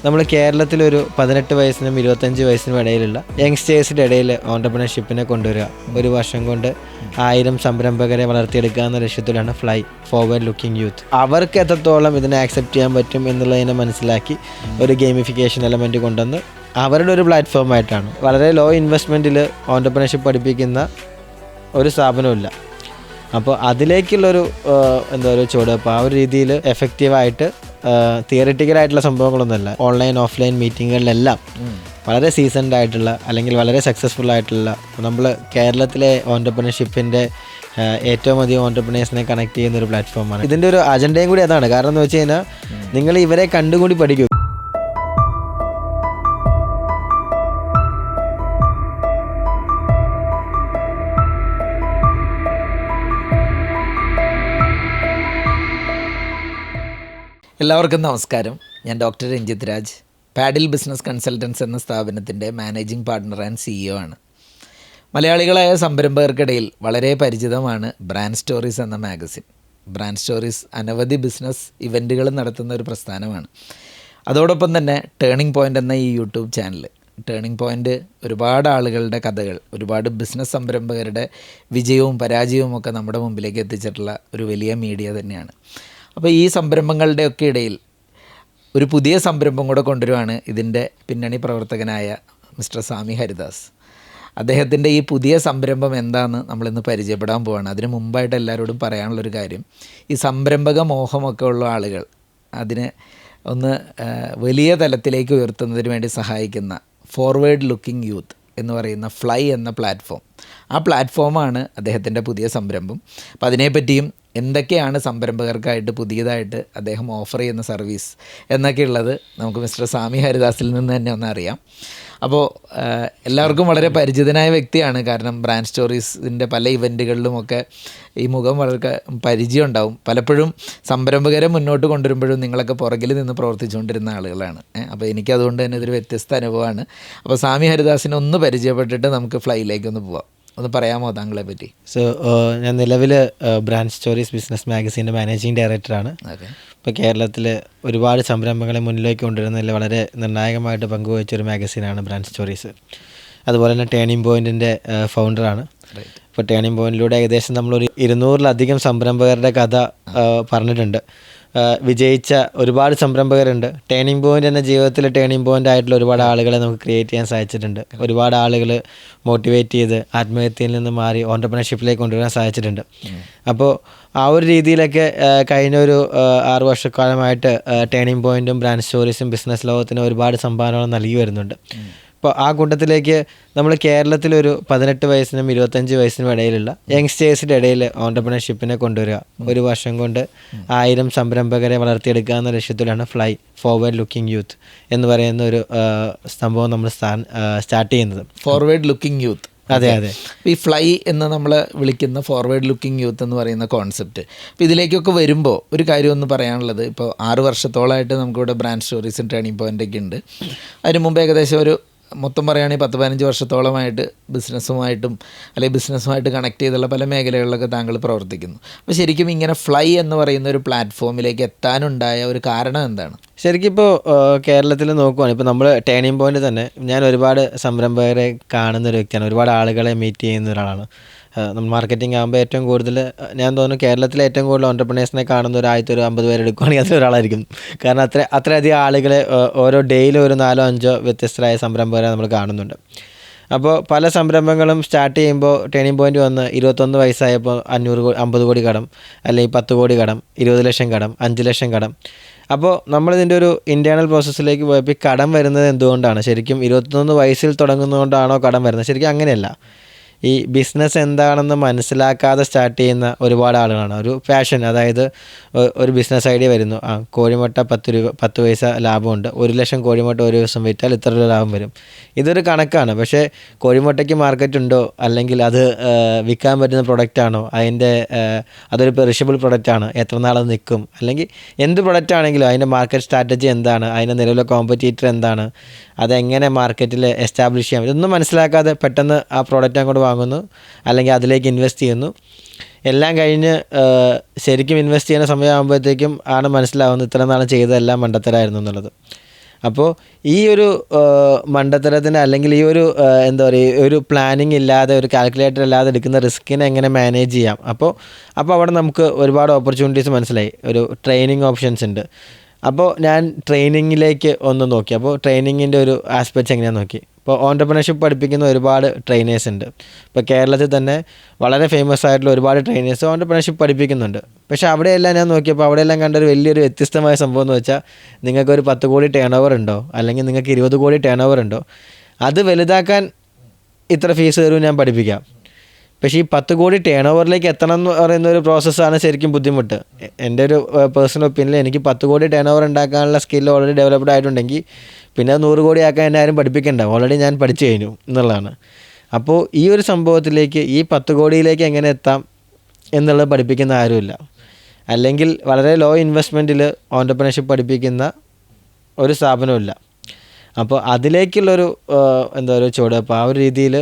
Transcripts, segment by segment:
നമ്മൾ കേരളത്തിലൊരു 18 വയസ്സിനും 25 വയസ്സിനും ഇടയിലുള്ള യങ്സ്റ്റേഴ്സിൻ്റെ ഇടയിൽ ഓൺടർപ്രണർഷിപ്പിനെ കൊണ്ടുവരിക. ഒരു വർഷം കൊണ്ട് 1000 സംരംഭകരെ വളർത്തിയെടുക്കുക എന്ന ലക്ഷ്യത്തിലാണ് ഫ്ലൈ ഫോർവേഡ് ലുക്കിംഗ് യൂത്ത്. അവർക്ക് എത്രത്തോളം ഇതിനെ ആക്സെപ്റ്റ് ചെയ്യാൻ പറ്റും എന്നുള്ളതിനെ മനസ്സിലാക്കി ഒരു ഗെയിമിഫിക്കേഷൻ എലമെൻറ്റ് കൊണ്ടുവന്ന് അവരുടെ ഒരു പ്ലാറ്റ്ഫോമായിട്ടാണ്. വളരെ ലോ ഇൻവെസ്റ്റ്മെൻറ്റിൽ ഓൺടർപ്രണർഷിപ്പ് പഠിപ്പിക്കുന്ന ഒരു സ്ഥാപനമില്ല. അപ്പോൾ അതിലേക്കുള്ളൊരു ഒരു ചുവടുവെപ്പ് ആ ഒരു രീതിയിൽ എഫക്റ്റീവായിട്ട് തിയറിറ്റിക്കലായിട്ടുള്ള സംഭവങ്ങളൊന്നുമല്ല. ഓൺലൈൻ ഓഫ്ലൈൻ മീറ്റിങ്ങുകളിലെല്ലാം വളരെ സീസൺഡ് ആയിട്ടുള്ള അല്ലെങ്കിൽ വളരെ സക്സസ്ഫുൾ ആയിട്ടുള്ള നമ്മൾ കേരളത്തിലെ ഓൺടർപ്രണർഷിപ്പിൻ്റെ ഏറ്റവും അധികം ഓൺടർപ്രണേഴ്സിനെ കണക്ട് ചെയ്യുന്ന ഒരു പ്ലാറ്റ്ഫോമാണ്. ഇതിൻ്റെ ഒരു അജണ്ടയും കൂടി അതാണ്. കാരണം എന്ന് വെച്ച് കഴിഞ്ഞാൽ നിങ്ങൾ ഇവരെ കണ്ടുകൂടി പഠിക്കും. എല്ലാവർക്കും നമസ്കാരം. ഞാൻ ഡോക്ടർ രഞ്ജിത് രാജ്, പാഡിൽ ബിസിനസ് കൺസൾട്ടൻസ് എന്ന സ്ഥാപനത്തിൻ്റെ മാനേജിംഗ് പാർട്ണർ ആൻഡ് CEO ആണ്. മലയാളികളായ സംരംഭകർക്കിടയിൽ വളരെ പരിചിതമാണ് ബ്രാൻഡ് സ്റ്റോറീസ് എന്ന മാഗസിൻ. ബ്രാൻഡ് സ്റ്റോറീസ് അനവധി ബിസിനസ് ഇവൻറ്റുകൾ നടത്തുന്ന ഒരു പ്രസ്ഥാനമാണ്. അതോടൊപ്പം തന്നെ ടേണിംഗ് പോയിൻ്റ് എന്ന ഈ യൂട്യൂബ് ചാനൽ, ടേണിംഗ് പോയിൻ്റ് ഒരുപാട് ആളുകളുടെ കഥകൾ, ഒരുപാട് ബിസിനസ് സംരംഭകരുടെ വിജയവും പരാജയവും ഒക്കെ നമ്മുടെ മുമ്പിലേക്ക് എത്തിച്ചിട്ടുള്ള ഒരു വലിയ മീഡിയ തന്നെയാണ്. അപ്പോൾ ഈ സംരംഭങ്ങളുടെയൊക്കെ ഇടയിൽ ഒരു പുതിയ സംരംഭം കൂടെ കൊണ്ടുവരുവാണ് ഇതിൻ്റെ പിന്നണി പ്രവർത്തകനായ മിസ്റ്റർ സാമി ഹരിദാസ്. അദ്ദേഹത്തിൻ്റെ ഈ പുതിയ സംരംഭം എന്താണെന്ന് നമ്മളിന്ന് പരിചയപ്പെടാൻ പോവുകയാണ്. അതിന് മുമ്പായിട്ട് എല്ലാവരോടും പറയാനുള്ളൊരു കാര്യം, ഈ സംരംഭക മോഹമൊക്കെ ഉള്ള ആളുകൾ അതിനെ ഒന്ന് വലിയ തലത്തിലേക്ക് ഉയർത്തുന്നതിന് വേണ്ടി സഹായിക്കുന്ന ഫോർവേഡ് ലുക്കിംഗ് യൂത്ത് എന്ന് പറയുന്ന ഫ്ലൈ എന്ന പ്ലാറ്റ്ഫോം, ആ പ്ലാറ്റ്ഫോമാണ് അദ്ദേഹത്തിൻ്റെ പുതിയ സംരംഭം. അപ്പോൾ അതിനെപ്പറ്റിയും എന്തൊക്കെയാണ് സംരംഭകർക്കായിട്ട് പുതിയതായിട്ട് അദ്ദേഹം ഓഫർ ചെയ്യുന്ന സർവീസ് എന്നൊക്കെയുള്ളത് നമുക്ക് മിസ്റ്റർ സാമി ഹരിദാസിൽ നിന്ന് തന്നെ ഒന്ന് അറിയാം. അപ്പോൾ എല്ലാവർക്കും വളരെ പരിചിതനായ വ്യക്തിയാണ്. കാരണം ബ്രാൻഡ് സ്റ്റോറീസിൻ്റെ പല ഇവൻറ്റുകളിലുമൊക്കെ ഈ മുഖം വളരെ പരിചയം ഉണ്ടാവും. പലപ്പോഴും സംരംഭകരെ മുന്നോട്ട് കൊണ്ടുവരുമ്പോഴും നിങ്ങളൊക്കെ പുറകിൽ നിന്ന് പ്രവർത്തിച്ചുകൊണ്ടിരുന്ന ആളുകളാണ്. അപ്പോൾ എനിക്കതുകൊണ്ട് തന്നെ ഇതൊരു വ്യത്യസ്ത അനുഭവമാണ്. അപ്പോൾ സാമി ഹരിദാസിനെ ഒന്ന് പരിചയപ്പെട്ടിട്ട് നമുക്ക് ഫ്ലൈയിലേക്കൊന്ന് പോവാം. ഒന്ന് പറയാമോ താങ്കളെ പറ്റി? ഞാൻ നിലവിൽ ബ്രാൻഡ് സ്റ്റോറീസ് ബിസിനസ് മാഗസീൻ്റെ മാനേജിങ് ഡയറക്ടറാണ്. ഇപ്പോൾ കേരളത്തിൽ ഒരുപാട് സംരംഭങ്ങളെ മുന്നിലേക്ക് കൊണ്ടുവരുന്നതിൽ വളരെ നിർണായകമായിട്ട് പങ്കുവഹിച്ചൊരു മാഗസീനാണ് ബ്രാൻഡ് സ്റ്റോറീസ്. അതുപോലെ തന്നെ ടേണിംഗ് പോയിൻറ്റിൻ്റെ ഫൗണ്ടറാണ്. ഇപ്പോൾ ടേണിംഗ് പോയിൻറ്റിലൂടെ ഏകദേശം നമ്മളൊരു 200-ലധികം സംരംഭകരുടെ കഥ പറഞ്ഞിട്ടുണ്ട്. വിജയിച്ച ഒരുപാട് സംരംഭകരുണ്ട്. ടേണിംഗ് പോയിൻ്റ് എന്ന ജീവിതത്തിൽ ടേണിംഗ് പോയിൻ്റ് ആയിട്ടുള്ള ഒരുപാട് ആളുകളെ നമുക്ക് ക്രിയേറ്റ് ചെയ്യാൻ സാധിച്ചിട്ടുണ്ട്. ഒരുപാട് ആളുകൾ മോട്ടിവേറ്റ് ചെയ്ത് ആത്മഹത്യയിൽ നിന്ന് മാറി ഓൺടർപ്രണർഷിപ്പിലേക്ക് കൊണ്ടുവരാൻ സാധിച്ചിട്ടുണ്ട്. അപ്പോൾ ആ ഒരു രീതിയിലൊക്കെ കഴിഞ്ഞ ഒരു 6 വർഷക്കാലമായിട്ട് ടേണിംഗ് പോയിൻറ്റും ബ്രാൻഡ് സ്റ്റോറീസും ബിസിനസ് ലോകത്തിന് ഒരുപാട് സംഭാവനകൾ നൽകി വരുന്നുണ്ട്. അപ്പോൾ ആ കൂട്ടത്തിലേക്ക് നമ്മൾ കേരളത്തിലൊരു 18 വയസ്സിനും 25 വയസ്സിനും ഇടയിലുള്ള യങ്സ്റ്റേഴ്സിൻ്റെ ഇടയിൽ ഓൺടർപ്രണർഷിപ്പിനെ കൊണ്ടുവരിക. ഒരു വർഷം കൊണ്ട് 1000 സംരംഭകരെ വളർത്തിയെടുക്കുക എന്ന ലക്ഷ്യത്തിലാണ് ഫ്ലൈ ഫോർവേഡ് ലുക്കിംഗ് യൂത്ത് എന്ന് പറയുന്ന ഒരു സംഭവം നമ്മൾ സ്റ്റാർട്ട് ചെയ്യുന്നത്. Forward looking youth. അതെ അതെ. ഈ ഫ്ലൈ എന്ന് നമ്മൾ വിളിക്കുന്ന ഫോർവേഡ് ലുക്കിംഗ് യൂത്ത് എന്ന് പറയുന്ന കോൺസെപ്റ്റ്, അപ്പോൾ ഇതിലേക്കൊക്കെ വരുമ്പോൾ ഒരു കാര്യം ഒന്ന് പറയാനുള്ളത്, ഇപ്പോൾ 6 വർഷത്തോളമായിട്ട് നമുക്കിവിടെ ബ്രാൻഡ് സ്റ്റോറീസും ടേണിംഗ് പോയിൻ്റൊക്കെ ഉണ്ട്. അതിന് മുമ്പ് ഏകദേശം ഒരു മൊത്തം പറയുകയാണെങ്കിൽ 10-15 വർഷത്തോളമായിട്ട് ബിസിനസ്സുമായിട്ടും അല്ലെങ്കിൽ ബിസിനസ്സുമായിട്ട് കണക്ട് ചെയ്തുള്ള പല മേഖലകളിലൊക്കെ താങ്കൾ പ്രവർത്തിക്കുന്നു. അപ്പോൾ ശരിക്കും ഇങ്ങനെ ഫ്ലൈ എന്ന് പറയുന്ന ഒരു പ്ലാറ്റ്ഫോമിലേക്ക് എത്താനുണ്ടായ ഒരു കാരണം എന്താണ്? ശരിക്കും ഇപ്പോൾ കേരളത്തിൽ നോക്കുവാണ്, ഇപ്പോൾ നമ്മൾ ടേണിംഗ് പോയിൻ്റ് തന്നെ ഞാൻ ഒരുപാട് സംരംഭകരെ കാണുന്ന ഒരു വ്യക്തിയാണ്. ഒരുപാട് ആളുകളെ മീറ്റ് ചെയ്യുന്ന ഒരാളാണ്. നമ്മൾ മാർക്കറ്റിംഗ് ആകുമ്പോൾ ഏറ്റവും കൂടുതൽ ഞാൻ തോന്നുന്നു കേരളത്തിലെ ഏറ്റവും കൂടുതൽ ഓൺടർപ്രണേഴ്സിനെ കാണുന്ന ഒരു 50 പേര് എടുക്കുകയാണെങ്കിൽ അതിലൊരാളായിരിക്കും. കാരണം അത്രയധികം ആളുകളെ ഓരോ ഡെയിലി ഒരു 4-5 വ്യത്യസ്തരായ സംരംഭകരെ നമ്മൾ കാണുന്നുണ്ട്. അപ്പോൾ പല സംരംഭങ്ങളും സ്റ്റാർട്ട് ചെയ്യുമ്പോൾ ടേണിംഗ് പോയിൻ്റ് വന്ന് 21 വയസ്സായപ്പോൾ 50 കോടി കടം, അല്ലെങ്കിൽ 10 കോടി കടം, 20 ലക്ഷം കടം, 5 ലക്ഷം കടം. അപ്പോൾ നമ്മളിതിൻ്റെ ഒരു ഇൻറ്റേർണൽ പ്രോസസ്സിലേക്ക് പോയപ്പോൾ ഈ കടം വരുന്നത് എന്തുകൊണ്ടാണ്? ശരിക്കും 21 വയസ്സിൽ തുടങ്ങുന്നതുകൊണ്ടാണോ കടം വരുന്നത്? ശരിക്കും അങ്ങനെയല്ല. ഈ ബിസിനസ് എന്താണെന്ന് മനസ്സിലാക്കാതെ സ്റ്റാർട്ട് ചെയ്യുന്ന ഒരുപാട് ആളുകളാണ്. ഒരു പാഷൻ, അതായത് ഒരു ബിസിനസ് ഐഡിയ വരുന്നു, കോഴിമുട്ട 10 പൈസ ലാഭമുണ്ട്, 1 ലക്ഷം കോഴിമുട്ട ഒരു ദിവസം വിറ്റാൽ ഇത്ര രൂപ ലാഭം വരും. ഇതൊരു കണക്കാണ്. പക്ഷേ കോഴിമുട്ടയ്ക്ക് മാർക്കറ്റ് ഉണ്ടോ, അല്ലെങ്കിൽ അത് വിൽക്കാൻ പറ്റുന്ന പ്രൊഡക്റ്റാണോ, അതൊരു പെറിഷബിൾ പ്രൊഡക്റ്റാണ്, എത്ര നാളത് നിൽക്കും, അല്ലെങ്കിൽ എന്ത് പ്രൊഡക്റ്റ് ആണെങ്കിലും അതിൻ്റെ മാർക്കറ്റ് സ്ട്രാറ്റജി എന്താണ്, അതിൻ്റെ നിലവിലെ കോമ്പറ്റീറ്റർ എന്താണ്, അതെങ്ങനെ മാർക്കറ്റിൽ എസ്റ്റാബ്ലിഷ് ചെയ്യാം, ഇതൊന്നും മനസ്സിലാക്കാതെ പെട്ടെന്ന് ആ പ്രോഡക്റ്റ് അങ്ങോട്ട് വാങ്ങുന്നു, അല്ലെങ്കിൽ അതിലേക്ക് ഇൻവെസ്റ്റ് ചെയ്യുന്നു. എല്ലാം കഴിഞ്ഞ് ശരിക്കും ഇൻവെസ്റ്റ് ചെയ്യുന്ന സമയമാകുമ്പോഴത്തേക്കും ആണ് മനസ്സിലാവുന്നത് ഇത്ര നാളും ചെയ്തതെല്ലാം മണ്ടത്തരായിരുന്നു എന്നുള്ളത്. അപ്പോൾ ഈ ഒരു മണ്ടത്തരത്തിന് അല്ലെങ്കിൽ ഈ ഒരു എന്താ പറയുക ഒരു പ്ലാനിങ് ഇല്ലാതെ ഒരു കാൽക്കുലേറ്റർ ഇല്ലാതെ എടുക്കുന്ന റിസ്കിനെ എങ്ങനെ മാനേജ് ചെയ്യാം. അപ്പോൾ അവിടെ നമുക്ക് ഒരുപാട് ഓപ്പർച്യൂണിറ്റീസ് മനസ്സിലായി. ഒരു ട്രെയിനിങ് ഓപ്ഷൻസ് ഉണ്ട്. അപ്പോൾ ഞാൻ ട്രെയിനിങ്ങിലേക്ക് ഒന്ന് നോക്കി. അപ്പോൾ ട്രെയിനിങ്ങിൻ്റെ ഒരു ആസ്പെക്ട്സ് എങ്ങനെയാണെന്ന് നോക്കി. ഇപ്പോൾ ഓൺടർപ്രണർഷിപ്പ് പഠിപ്പിക്കുന്ന ഒരുപാട് ട്രെയിനേഴ്സ് ഉണ്ട്. ഇപ്പോൾ കേരളത്തിൽ തന്നെ വളരെ ഫേമസ് ആയിട്ടുള്ള ഒരുപാട് ട്രെയിനേഴ്സ് ഓൺടർപ്രണർഷിപ്പ് പഠിപ്പിക്കുന്നുണ്ട്. പക്ഷേ അവിടെയെല്ലാം ഞാൻ നോക്കിയപ്പോൾ അവിടെയെല്ലാം കണ്ടൊരു വലിയൊരു വ്യത്യസ്തമായ സംഭവം എന്ന് വെച്ചാൽ നിങ്ങൾക്കൊരു 10 കോടി ടേൺ ഓവർ ഉണ്ടോ, അല്ലെങ്കിൽ നിങ്ങൾക്ക് 20 കോടി ടേൺ ഓവർ ഉണ്ടോ, അത് വലുതാക്കാൻ ഇത്ര ഫീസ് തരും, ഞാൻ പഠിപ്പിക്കാം. പക്ഷേ ഈ 10 കോടി ടേൺ ഓവറിലേക്ക് എത്തണം എന്ന് പറയുന്ന ഒരു പ്രോസസ്സാണ് ശരിക്കും ബുദ്ധിമുട്ട്. എൻ്റെ ഒരു പേഴ്സണൽ ഒപ്പീനിയനിൽ എനിക്ക് 10 കോടി ടേൺ ഓവർ ഉണ്ടാക്കാനുള്ള സ്കിൽ ഓൾറെഡി ഡെവലപ്ഡ് ആയിട്ടുണ്ടെങ്കിൽ പിന്നെ 100 കോടി ആക്കാൻ എന്നെ ആരും പഠിപ്പിക്കണ്ട, ഓൾറെഡി ഞാൻ പഠിച്ചു കഴിഞ്ഞു എന്നുള്ളതാണ്. അപ്പോൾ ഈ ഒരു സംഭവത്തിലേക്ക് ഈ 10 കോടിയിലേക്ക് എങ്ങനെ എത്താം എന്നുള്ളത് പഠിപ്പിക്കുന്ന ആരുമില്ല. അല്ലെങ്കിൽ വളരെ ലോ ഇൻവെസ്റ്റ്മെൻറ്റിൽ ഓൺടർപ്രണർഷിപ്പ് പഠിപ്പിക്കുന്ന ഒരു സ്ഥാപനമില്ല. അപ്പോൾ അതിലേക്കുള്ളൊരു എന്താ പറയുക ചുവട്. അപ്പോൾ ആ ഒരു രീതിയിൽ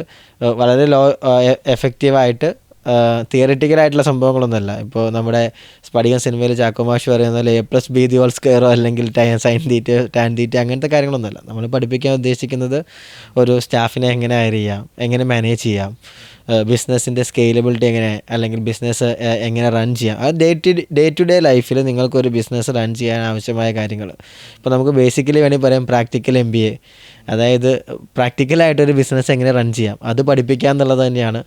വളരെ എഫക്റ്റീവായിട്ട് തിയറിറ്റിക്കലായിട്ടുള്ള സംഭവങ്ങളൊന്നുമല്ല. ഇപ്പോൾ നമ്മുടെ സ്പടികം സിനിമയിൽ ചാക്കോമാഷ് പറയുന്ന പോലെ A+B² അല്ലെങ്കിൽ സൈൻ തീറ്റ ടാൻ തീറ്റ അങ്ങനത്തെ കാര്യങ്ങളൊന്നുമല്ല. നമ്മൾ പഠിപ്പിക്കാൻ ഉദ്ദേശിക്കുന്നത് ഒരു സ്റ്റാഫിനെ എങ്ങനെ ഹയർ ചെയ്യാം, എങ്ങനെ മാനേജ് ചെയ്യാം, ബിസിനസ്സിൻ്റെ സ്കെയിലബിലിറ്റി എങ്ങനെ, അല്ലെങ്കിൽ ബിസിനസ് എങ്ങനെ റൺ ചെയ്യാം. അത് ഡേ ടു ഡേ ലൈഫിൽ നിങ്ങൾക്കൊരു ബിസിനസ് റൺ ചെയ്യാൻ ആവശ്യമായ കാര്യങ്ങൾ. ഇപ്പോൾ നമുക്ക് ബേസിക്കലി വേണമെങ്കിൽ പറയാം പ്രാക്ടിക്കൽ MBA, അതായത് പ്രാക്ടിക്കലായിട്ടൊരു ബിസിനസ് എങ്ങനെ റൺ ചെയ്യാം അത് പഠിപ്പിക്കുക എന്നുള്ളത് തന്നെയാണ്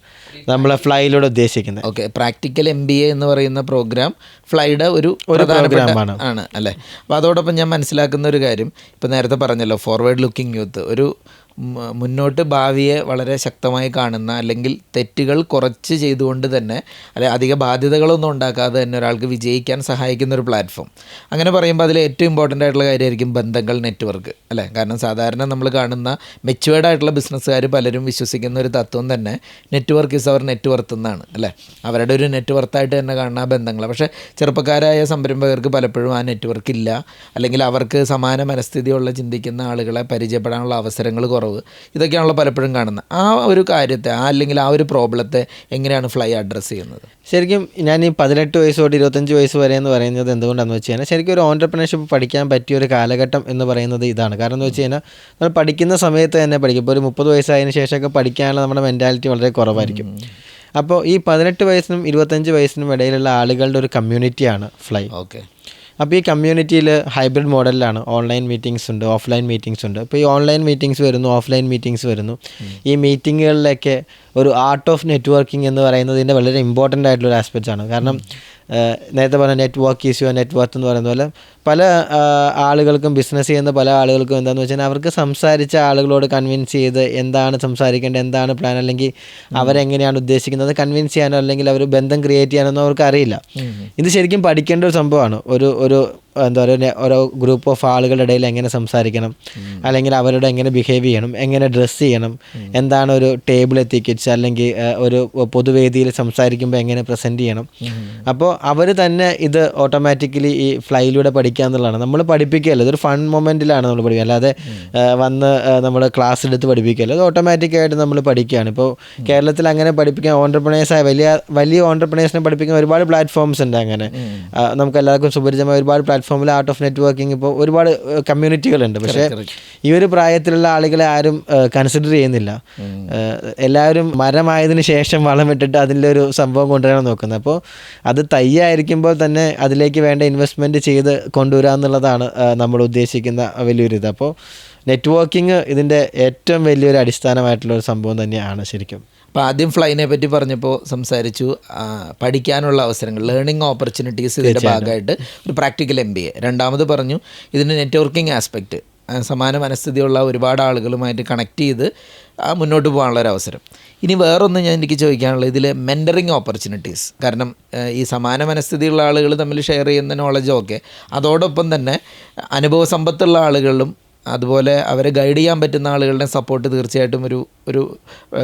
നമ്മളെ ഫ്ലൈയിലൂടെ ഉദ്ദേശിക്കുന്നത്. ഓക്കെ, പ്രാക്ടിക്കൽ MBA എന്ന് പറയുന്ന പ്രോഗ്രാം ഫ്ലൈയുടെ ഒരു പ്രോഗ്രാമാണ് ആണ് അല്ലേ. അപ്പോൾ അതോടൊപ്പം ഞാൻ മനസ്സിലാക്കുന്ന ഒരു കാര്യം, ഇപ്പോൾ നേരത്തെ പറഞ്ഞല്ലോ ഫോർവേഡ് ലുക്കിംഗ് യൂത്ത്, ഒരു മുന്നോട്ട് ഭാവിയെ വളരെ ശക്തമായി കാണുന്ന, അല്ലെങ്കിൽ തെറ്റുകൾ കുറച്ച് ചെയ്തുകൊണ്ട് തന്നെ അധിക ബാധ്യതകളൊന്നും ഉണ്ടാക്കാതെ തന്നെ ഒരാൾക്ക് വിജയിക്കാൻ സഹായിക്കുന്ന ഒരു പ്ലാറ്റ്ഫോം. അങ്ങനെ പറയുമ്പോൾ അതിൽ ഏറ്റവും ഇമ്പോർട്ടൻ്റ് ആയിട്ടുള്ള കാര്യമായിരിക്കും ബന്ധങ്ങൾ, നെറ്റ്വർക്ക് അല്ലേ. കാരണം സാധാരണ നമ്മൾ കാണുന്ന മെച്യൂർഡ് ആയിട്ടുള്ള ബിസിനസ്സുകാർ പലരും വിശ്വസിക്കുന്ന ഒരു തത്വം തന്നെ network is your net worth എന്നാണ് അല്ലേ. അവരുടെ ഒരു നെറ്റ് വർത്തായിട്ട് തന്നെ കാണുന്ന ബന്ധങ്ങൾ. പക്ഷേ ചെറുപ്പക്കാരായ സംരംഭകർക്ക് പലപ്പോഴും ആ നെറ്റ്വർക്ക് ഇല്ല, അല്ലെങ്കിൽ അവർക്ക് സമാന മനസ്ഥിതിയുള്ള ചിന്തിക്കുന്ന ആളുകളെ പരിചയപ്പെടാനുള്ള അവസരങ്ങൾ കുറവ്. ഇതൊക്കെയാണല്ലോ പലപ്പോഴും കാണുന്നത്. ആ ഒരു കാര്യത്തെ അല്ലെങ്കിൽ ആ ഒരു പ്രോബ്ലത്തെ എങ്ങനെയാണ് ഫ്ലൈ അഡ്രസ്സ് ചെയ്യുന്നത്? ശരിക്കും ഞാൻ ഈ 18 വയസ്സ് തൊട്ട് 25 വയസ്സ് വരെ എന്ന് പറയുന്നത് എന്തുകൊണ്ടാണെന്ന് വെച്ച് കഴിഞ്ഞാൽ ശരിക്കും ഒരു ഓൺടർപ്രണർഷിപ്പ് പഠിക്കാൻ പറ്റിയ ഒരു കാലഘട്ടം എന്ന് പറയുന്നത് ഇതാണ്. കാരണം എന്ന് വെച്ച് കഴിഞ്ഞാൽ നമ്മൾ പഠിക്കുന്ന സമയത്ത് തന്നെ പഠിക്കും. ഇപ്പോൾ ഒരു 30 വയസ്സായതിനു ശേഷമൊക്കെ പഠിക്കാനുള്ള നമ്മുടെ മെൻറ്റാലിറ്റി വളരെ കുറവായിരിക്കും. അപ്പോൾ ഈ 18 വയസ്സിനും 25 വയസ്സിനും ഇടയിലുള്ള ആളുകളുടെ ഒരു കമ്മ്യൂണിറ്റിയാണ് ഫ്ലൈ. ഓക്കെ. അപ്പോൾ ഈ കമ്മ്യൂണിറ്റിയിൽ ഹൈബ്രിഡ് മോഡലിലാണ്. ഓൺലൈൻ മീറ്റിംഗ്സ് ഉണ്ട്, ഓഫ്ലൈൻ മീറ്റിംഗ്സ് ഉണ്ട്. അപ്പോൾ ഈ ഓൺലൈൻ മീറ്റിംഗ്സ് വരുന്നു, ഓഫ്ലൈൻ മീറ്റിംഗ്സ് വരുന്നു. ഈ മീറ്റിങ്ങുകളിലൊക്കെ ഒരു ആർട്ട് ഓഫ് നെറ്റ്വർക്കിംഗ് എന്ന് പറയുന്നതിൻ്റെ വളരെ ഇമ്പോർട്ടൻ്റ് ആയിട്ടുള്ളൊരു ആസ്പെക്റ്റ് ആണ്. കാരണം നേരത്തെ പറഞ്ഞ network is your net worth എന്ന് പറയുന്ന പോലെ പല ആളുകൾക്കും, ബിസിനസ് ചെയ്യുന്ന പല ആളുകൾക്കും എന്താണെന്ന് വെച്ചാൽ അവർക്ക് സംസാരിച്ച ആളുകളോട് കൺവിൻസ് ചെയ്ത് എന്താണ് സംസാരിക്കേണ്ടത്, എന്താണ് പ്ലാൻ, അല്ലെങ്കിൽ അവരെങ്ങനെയാണ് ഉദ്ദേശിക്കുന്നത് കൺവിൻസ് ചെയ്യാനോ അല്ലെങ്കിൽ അവർ ബന്ധം ക്രിയേറ്റ് ചെയ്യാനൊന്നും അവർക്ക് അറിയില്ല. ഇത് ശരിക്കും പഠിക്കേണ്ട ഒരു സംഭവമാണ്. ഒരു എന്താ പറയുക, ഓരോ ഗ്രൂപ്പ് ഓഫ് ആളുകളുടെ ഇടയിൽ എങ്ങനെ സംസാരിക്കണം, അല്ലെങ്കിൽ അവരോട് എങ്ങനെ ബിഹേവ് ചെയ്യണം, എങ്ങനെ ഡ്രസ്സ് ചെയ്യണം, എന്താണ് ഒരു ടേബിൾ എത്തിക്കറ്റ്സ്, അല്ലെങ്കിൽ ഒരു പൊതുവേദിയിൽ സംസാരിക്കുമ്പോൾ എങ്ങനെ പ്രസൻറ്റ് ചെയ്യണം. അപ്പോൾ അവർ തന്നെ ഇത് ഓട്ടോമാറ്റിക്കലി ഈ ഫ്ലൈയിലൂടെ പഠിക്കുക എന്നുള്ളതാണ്. നമ്മൾ പഠിപ്പിക്കുകയല്ല, ഇതൊരു ഫൺ മൊമെൻറ്റിലാണ് നമ്മൾ പഠിക്കുക, അല്ലാതെ വന്ന് നമ്മൾ ക്ലാസ് എടുത്ത് പഠിപ്പിക്കുകയല്ല, അത് ഓട്ടോമാറ്റിക്കായിട്ട് നമ്മൾ പഠിക്കുകയാണ്. ഇപ്പോൾ കേരളത്തിൽ അങ്ങനെ പഠിപ്പിക്കാൻ ഓൺടർപ്രണേഴ്സായ വലിയ ഓൺടർപ്രണേഴ്സിനെ പഠിപ്പിക്കുന്ന ഒരുപാട് പ്ലാറ്റ്ഫോംസ് ഉണ്ട്. അങ്ങനെ നമുക്ക് എല്ലാവർക്കും സുപരിചിതമായ ഒരുപാട് പ്ലാറ്റ്ഫോമിൽ ആർട്ട് ഓഫ് നെറ്റ്വർക്കിംഗ് ഇപ്പോൾ ഒരുപാട് കമ്മ്യൂണിറ്റികളുണ്ട്. പക്ഷേ ഈ ഒരു പ്രായത്തിലുള്ള ആളുകളെ ആരും കൺസിഡർ ചെയ്യുന്നില്ല. എല്ലാവരും മരമായതിനു ശേഷം വളമിട്ടിട്ട് അതിൻ്റെ ഒരു സംഭവം കൊണ്ടുവരാൻ നോക്കുന്നത്. അപ്പോൾ അത് തയ്യായിരിക്കുമ്പോൾ തന്നെ അതിലേക്ക് വേണ്ട ഇൻവെസ്റ്റ്മെൻറ്റ് ചെയ്ത് കൊണ്ടുവരിക എന്നുള്ളതാണ് നമ്മൾ ഉദ്ദേശിക്കുന്ന വലിയൊരു ഇത്. അപ്പോൾ നെറ്റ്വർക്കിംഗ് ഇതിൻ്റെ ഏറ്റവും വലിയൊരു അടിസ്ഥാനമായിട്ടുള്ളൊരു സംഭവം തന്നെയാണ് ശരിക്കും. അപ്പോൾ ആദ്യം ഫ്ലൈനെ പറ്റി പറഞ്ഞപ്പോൾ സംസാരിച്ചു, പഠിക്കാനുള്ള അവസരങ്ങൾ, ലേണിംഗ് ഓപ്പർച്യൂണിറ്റീസ് ഇതിൻ്റെ ഭാഗമായിട്ട് ഒരു പ്രാക്ടിക്കൽ MBA. രണ്ടാമത് പറഞ്ഞു ഇതിൻ്റെ നെറ്റ്വർക്കിംഗ് ആസ്പെക്റ്റ്, സമാന മനസ്ഥിതിയുള്ള ഒരുപാട് ആളുകളുമായിട്ട് കണക്ട് ചെയ്ത് മുന്നോട്ട് പോകാനുള്ളൊരവസരം. ഇനി വേറൊന്ന് എനിക്ക് ചോദിക്കാനുള്ളത് ഇതിൽ മെൻറ്ററിങ് ഓപ്പർച്യൂണിറ്റീസ്. കാരണം ഈ സമാന മനസ്ഥിതിയുള്ള ആളുകൾ തമ്മിൽ ഷെയർ ചെയ്യുന്ന നോളജൊക്കെ, അതോടൊപ്പം തന്നെ അനുഭവ സമ്പത്തുള്ള ആളുകളും അതുപോലെ അവരെ ഗൈഡ് ചെയ്യാൻ പറ്റുന്ന ആളുകളുടെ സപ്പോർട്ട് തീർച്ചയായിട്ടും ഒരു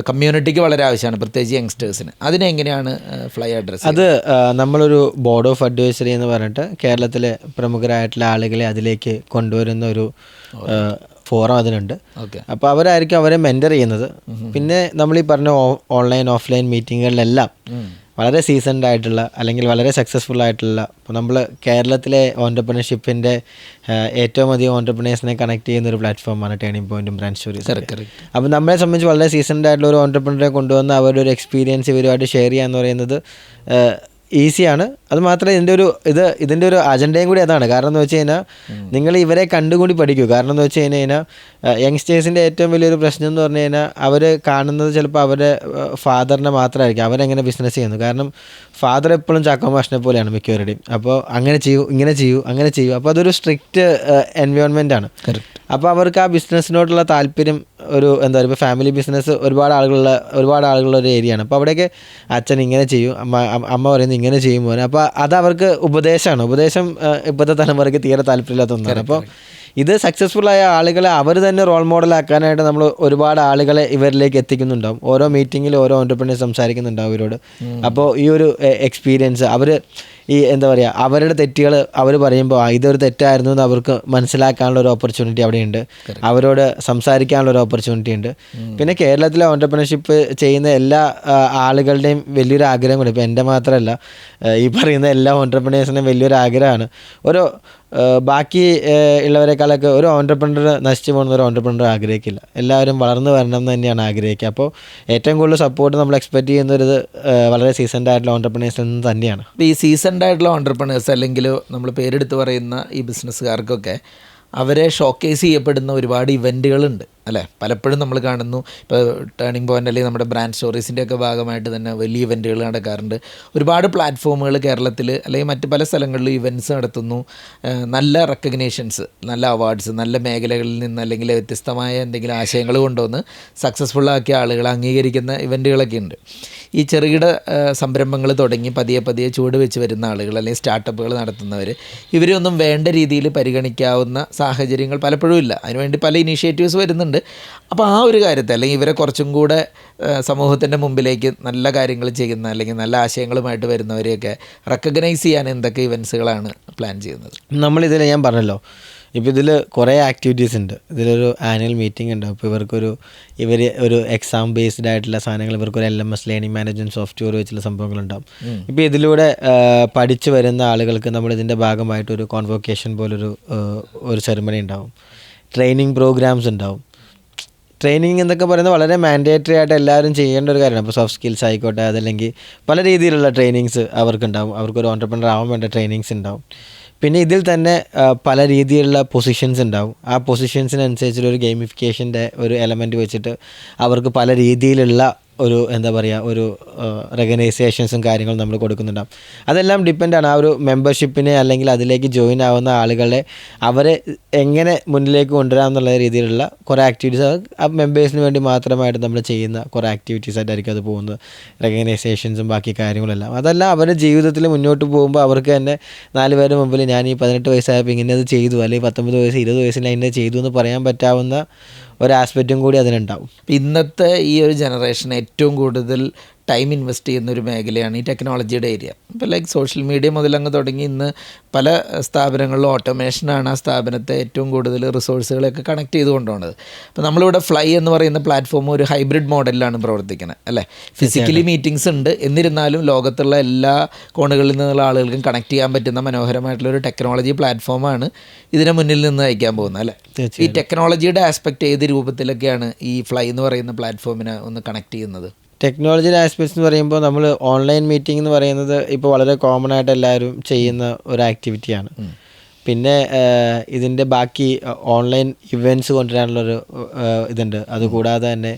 കമ്മ്യൂണിറ്റിക്ക് വളരെ ആവശ്യമാണ്, പ്രത്യേകിച്ച് യങ്സ്റ്റേഴ്സിന്. അതിനെങ്ങനെയാണ് ഫ്ലൈ അഡ്രസ്? അത് നമ്മളൊരു ബോർഡ് ഓഫ് അഡ്വൈസറി എന്ന് പറഞ്ഞിട്ട് കേരളത്തിലെ പ്രമുഖരായിട്ടുള്ള ആളുകളെ അതിലേക്ക് കൊണ്ടുവരുന്ന ഒരു ഫോറം അതിനുണ്ട്. അപ്പോൾ അവരായിരിക്കും അവരെ മെൻറ്റർ ചെയ്യുന്നത്. പിന്നെ നമ്മൾ ഈ പറഞ്ഞ ഓൺലൈൻ ഓഫ്ലൈൻ മീറ്റിങ്ങുകളിലെല്ലാം വളരെ സീസൺഡ് ആയിട്ടുള്ള അല്ലെങ്കിൽ വളരെ സക്സസ്ഫുൾ ആയിട്ടുള്ള, ഇപ്പോൾ നമ്മൾ കേരളത്തിലെ ഓൺടർപ്രണർഷിപ്പിൻ്റെ ഏറ്റവും അധികം ഓൺടർപ്രണേഴ്സിനെ കണക്ട് ചെയ്യുന്ന ഒരു പ്ലാറ്റ്ഫോമാണ് ടേണിംഗ് പോയിന്റും ബ്രാൻഡ് സ്റ്റോറീസ്. അപ്പോൾ നമ്മളെ സംബന്ധിച്ച് വളരെ സീസൺഡ് ആയിട്ടുള്ള ഒരു ഓൺടർപ്രണറെ കൊണ്ടുവന്ന് അവരുടെ ഒരു എക്സ്പീരിയൻസ് ഇവരുമായിട്ട് ഷെയർ ചെയ്യുക എന്ന് പറയുന്നത് ഈസിയാണ്. അത് മാത്രമേ ഇതിൻ്റെ ഒരു അജണ്ടയും കൂടി അതാണ്. കാരണം എന്ന് വെച്ച് കഴിഞ്ഞാൽ നിങ്ങൾ ഇവരെ കണ്ടുകൂടി പഠിക്കൂ. കാരണം എന്ന് വെച്ച് കഴിഞ്ഞാൽ യങ്സ്റ്റേഴ്സിൻ്റെ ഏറ്റവും വലിയൊരു പ്രശ്നം എന്ന് പറഞ്ഞു കഴിഞ്ഞാൽ അവർ കാണുന്നത് ചിലപ്പോൾ അവരുടെ ഫാദറിനെ മാത്രമായിരിക്കും, അവരെങ്ങനെ ബിസിനസ് ചെയ്യുന്നു. കാരണം ഫാദർ എപ്പോഴും ചാക്കോ മാഷിനെ പോലെയാണ് മിക്കവരുടെയും. അപ്പോൾ അങ്ങനെ ചെയ്യൂ, ഇങ്ങനെ ചെയ്യൂ, അങ്ങനെ ചെയ്യൂ. അപ്പോൾ അതൊരു സ്ട്രിക്റ്റ് എൻവയോൺമെൻ്റ് ആണ്. അപ്പോൾ അവർക്ക് ആ ബിസിനസ്സിനോടുള്ള താല്പര്യം ഒരു എന്താ പറയുക, ഇപ്പോൾ ഫാമിലി ബിസിനസ് ഒരുപാട് ആളുകളുള്ള ഒരു ഏരിയയാണ്. അപ്പോൾ അവിടെയൊക്കെ അച്ഛൻ ഇങ്ങനെ ചെയ്യും, അമ്മ പറയുന്നത് ഇങ്ങനെ ചെയ്യും പോലെ. അപ്പോൾ അത് അവർക്ക് ഉപദേശമാണ്. ഉപദേശം ഇപ്പോഴത്തെ തലമുറയ്ക്ക് തീരെ താല്പര്യമില്ലാത്ത ഒന്നാണ്. അപ്പോൾ ഇത് സക്സസ്ഫുൾ ആയ ആളുകളെ അവർ തന്നെ റോൾ മോഡലാക്കാനായിട്ട് നമ്മൾ ഒരുപാട് ആളുകളെ ഇവരിലേക്ക് എത്തിക്കുന്നുണ്ടാവും. ഓരോ മീറ്റിങ്ങിൽ ഓരോ ഓൺടർപ്രണേഴ്സ് സംസാരിക്കുന്നുണ്ടാവും ഇവരോട്. അപ്പോൾ ഈ ഒരു എക്സ്പീരിയൻസ് അവർ ഈ എന്താ പറയുക, അവരുടെ തെറ്റുകൾ അവർ പറയുമ്പോൾ ഇതൊരു തെറ്റായിരുന്നു എന്ന് അവർക്ക് മനസ്സിലാക്കാനുള്ള ഒരു ഓപ്പർച്യൂണിറ്റി അവിടെയുണ്ട്. അവരോട് സംസാരിക്കാനുള്ള ഒരു ഓപ്പർച്യൂണിറ്റി ഉണ്ട്. പിന്നെ കേരളത്തിലെ ഓൺടർപ്രണർഷിപ്പ് ചെയ്യുന്ന എല്ലാ ആളുകളുടെയും വലിയൊരു ആഗ്രഹം കൂടി, ഇപ്പോൾ എൻ്റെ മാത്രമല്ല, ഈ പറയുന്ന എല്ലാ ഓൺടർപ്രണേഴ്സിനും വലിയൊരു ആഗ്രഹമാണ്. ബാക്കി ഉള്ളവരെക്കാളൊക്കെ ഒരു ഓൺടർപ്രണർ നശിച്ചു പോകുന്ന ഒരു ഓൺടർപ്രണർ ആഗ്രഹിക്കില്ല. എല്ലാവരും വളർന്നു വരണം എന്ന് തന്നെയാണ് ആഗ്രഹിക്കുക. അപ്പോൾ ഏറ്റവും കൂടുതൽ സപ്പോർട്ട് നമ്മൾ എക്സ്പെക്ട് ചെയ്യുന്നത് വളരെ സീസൺഡ് ആയിട്ടുള്ള ഓൺടർപ്രണേഴ്സിൽ നിന്ന് തന്നെയാണ്. ഈ സീസൺഡ് ആയിട്ടുള്ള ഓൺടർപ്രണേഴ്സ് അല്ലെങ്കിൽ നമ്മൾ പേരെടുത്ത് പറയുന്ന ഈ ബിസിനസ്സുകാർക്കൊക്കെ അവരെ ഷോക്കേസ് ചെയ്യപ്പെടുന്ന ഒരുപാട് ഇവൻറ്റുകളുണ്ട് അല്ലേ? പലപ്പോഴും നമ്മൾ കാണുന്നു, ഇപ്പോൾ ടേണിംഗ് പോയിൻ്റ് അല്ലെങ്കിൽ നമ്മുടെ ബ്രാൻഡ് സ്റ്റോറീസിൻ്റെയൊക്കെ ഭാഗമായിട്ട് തന്നെ വലിയ ഇവൻറ്റുകൾ നടക്കാറുണ്ട്. ഒരുപാട് പ്ലാറ്റ്ഫോമുകൾ കേരളത്തിൽ അല്ലെങ്കിൽ മറ്റ് പല സ്ഥലങ്ങളിലും ഇവൻറ്റ്സ് നടത്തുന്നു. നല്ല റെക്കഗ്നേഷൻസ്, നല്ല അവാർഡ്സ്, നല്ല മേഖലകളിൽ നിന്ന് അല്ലെങ്കിൽ വ്യത്യസ്തമായ എന്തെങ്കിലും ആശയങ്ങൾ കൊണ്ടുവന്ന് സക്സസ്ഫുള്ളാക്കിയ ആളുകളെ അംഗീകരിക്കുന്ന ഇവൻറ്റുകളൊക്കെ ഉണ്ട്. ഈ ചെറുകിട സംരംഭങ്ങൾ തുടങ്ങി പതിയെ പതിയെ ചുവട് വെച്ച് വരുന്ന ആളുകൾ അല്ലെങ്കിൽ സ്റ്റാർട്ടപ്പുകൾ നടത്തുന്നവർ, ഇവരൊന്നും വേണ്ട രീതിയിൽ പരിഗണിക്കാവുന്ന സാഹചര്യങ്ങൾ പലപ്പോഴും ഇല്ല. അതിനുവേണ്ടി പല ഇനീഷ്യേറ്റീവ്സ് വരുന്നുണ്ട്. അപ്പോൾ ആ ഒരു കാര്യത്തെ അല്ലെങ്കിൽ ഇവരെ കുറച്ചും കൂടെ സമൂഹത്തിൻ്റെ മുമ്പിലേക്ക് നല്ല കാര്യങ്ങൾ ചെയ്യുന്ന അല്ലെങ്കിൽ നല്ല ആശയങ്ങളുമായിട്ട് വരുന്നവരെയൊക്കെ റെക്കഗ്നൈസ് ചെയ്യാൻ എന്തൊക്കെ ഇവൻറ്റ്സുകളാണ് പ്ലാൻ ചെയ്യുന്നത്? നമ്മളിതിൽ ഞാൻ പറഞ്ഞല്ലോ, ഇപ്പോൾ ഇതിൽ കുറേ ആക്ടിവിറ്റീസ് ഉണ്ട്. ഇതിലൊരു ആനുവൽ മീറ്റിംഗ് ഉണ്ട്. അപ്പോൾ ഇവർ ഒരു എക്സാം ബേസ്ഡ് ആയിട്ടുള്ള സാധനങ്ങൾ, ഇവർക്കൊരു LMS ലേണിംഗ് മാനേജ്മെൻറ്റ് സോഫ്റ്റ്വെയർ വെച്ചുള്ള സംഭവങ്ങളുണ്ടാകും. ഇപ്പോൾ ഇതിലൂടെ പഠിച്ചു വരുന്ന ആളുകൾക്ക് നമ്മളിതിൻ്റെ ഭാഗമായിട്ടൊരു കോൺവോക്കേഷൻ പോലൊരു സെറിമണി ഉണ്ടാവും. ട്രെയിനിങ് പ്രോഗ്രാംസ് ഉണ്ടാവും. ട്രെയിനിങ് എന്നൊക്കെ പറയുന്നത് വളരെ മാൻഡേറ്ററി ആയിട്ട് എല്ലാവരും ചെയ്യേണ്ട ഒരു കാര്യമാണ്. ഇപ്പോൾ സോഫ്റ്റ് സ്കിൽസ് ആയിക്കോട്ടെ, അതല്ലെങ്കിൽ പല രീതിയിലുള്ള ട്രെയിനിങ്സ് അവർക്കുണ്ടാവും. അവർക്കൊരു ഓൺടർപ്രണർ ആവാൻ വേണ്ട ട്രെയിനിങ്സ് ഉണ്ടാവും. പിന്നെ ഇതിൽ തന്നെ പല രീതിയിലുള്ള പൊസിഷൻസ് ഉണ്ടാവും. ആ പൊസിഷൻസിനനുസരിച്ചുള്ളൊരു ഗെയിമിഫിക്കേഷൻ്റെ ഒരു എലമെൻറ്റ് വെച്ചിട്ട് അവർക്ക് പല രീതിയിലുള്ള ഒരു എന്താ പറയുക, ഒരു റെക്കഗ്നൈസേഷൻസും കാര്യങ്ങളും നമ്മൾ കൊടുക്കുന്നുണ്ടാവും. അതെല്ലാം ഡിപ്പെൻഡാണ് ആ ഒരു മെമ്പർഷിപ്പിനെ അല്ലെങ്കിൽ അതിലേക്ക് ജോയിൻ ആവുന്ന ആളുകളെ അവരെ എങ്ങനെ മുന്നിലേക്ക് കൊണ്ടുവരാം എന്നുള്ള രീതിയിലുള്ള കുറേ ആക്ടിവിറ്റീസ് ആ മെമ്പേഴ്സിന് വേണ്ടി മാത്രമായിട്ട് നമ്മൾ ചെയ്യുന്ന കുറേ ആക്ടിവിറ്റീസ് ആയിട്ടായിരിക്കും അത് പോകുന്നത്. റെക്കഗ്നൈസേഷൻസും ബാക്കി കാര്യങ്ങളെല്ലാം അതെല്ലാം അവരുടെ ജീവിതത്തിൽ മുന്നോട്ട് പോകുമ്പോൾ അവർക്ക് തന്നെ 4 പേരുടെ മുമ്പിൽ ഞാൻ ഈ 18 വയസ്സായപ്പോൾ ഇങ്ങനെ അത് ചെയ്തു, അല്ലെങ്കിൽ 19 വയസ്സ് 20 വയസ്സിൽ ഇങ്ങനെ ചെയ്തു എന്ന് പറയാൻ പറ്റാവുന്ന ഒരു ആസ്പെക്റ്റും കൂടി അതിനുണ്ടാവും. ഇന്നത്തെ ഈ ഒരു ജനറേഷൻ ഏറ്റവും കൂടുതൽ ടൈം ഇൻവെസ്റ്റ് ചെയ്യുന്ന ഒരു മേഖലയാണ് ഈ ടെക്നോളജിയുടെ ഏരിയ. ഇപ്പോൾ ലൈക്ക് സോഷ്യൽ മീഡിയ മുതലങ്ങ് തുടങ്ങി ഇന്ന് പല സ്ഥാപനങ്ങളിലും ഓട്ടോമേഷനാണ് ആ സ്ഥാപനത്തെ ഏറ്റവും കൂടുതൽ റിസോഴ്സുകളൊക്കെ കണക്ട് ചെയ്ത് കൊണ്ടുപോകുന്നത്. അപ്പോൾ നമ്മളിവിടെ ഫ്ലൈ എന്ന് പറയുന്ന പ്ലാറ്റ്ഫോം ഒരു ഹൈബ്രിഡ് മോഡലിലാണ് പ്രവർത്തിക്കുന്നത് അല്ലേ? ഫിസിക്കലി മീറ്റിംഗ്സ് ഉണ്ട്, എന്നിരുന്നാലും ലോകത്തുള്ള എല്ലാ കോണുകളിൽ നിന്നുള്ള ആളുകൾക്കും കണക്ട് ചെയ്യാൻ പറ്റുന്ന മനോഹരമായിട്ടുള്ളൊരു ടെക്നോളജി പ്ലാറ്റ്ഫോമാണ് ഇതിനെ മുന്നിൽ നിന്ന് നയിക്കാൻ പോകുന്നത് അല്ലേ? ഈ ടെക്നോളജിയുടെ ആസ്പെക്റ്റ് ഏത് രൂപത്തിലൊക്കെയാണ് ഈ ഫ്ലൈ എന്ന് പറയുന്ന പ്ലാറ്റ്ഫോമിനെ ഒന്ന് കണക്ട് ചെയ്യുന്നത്? ടെക്നോളജിയുടെ ആസ്പെക്ട്സ് എന്ന് പറയുമ്പോൾ നമ്മൾ ഓൺലൈൻ മീറ്റിംഗ് എന്ന് പറയുന്നത് ഇപ്പോൾ വളരെ കോമൺ ആയിട്ട് എല്ലാവരും ചെയ്യുന്ന ഒരു ആക്ടിവിറ്റിയാണ്. പിന്നെ ഇതിൻ്റെ ബാക്കി ഓൺലൈൻ ഇവൻറ്റ്സ് കൊണ്ടുവരാനുള്ളൊരു ഇതുണ്ട്. അതുകൂടാതെ തന്നെ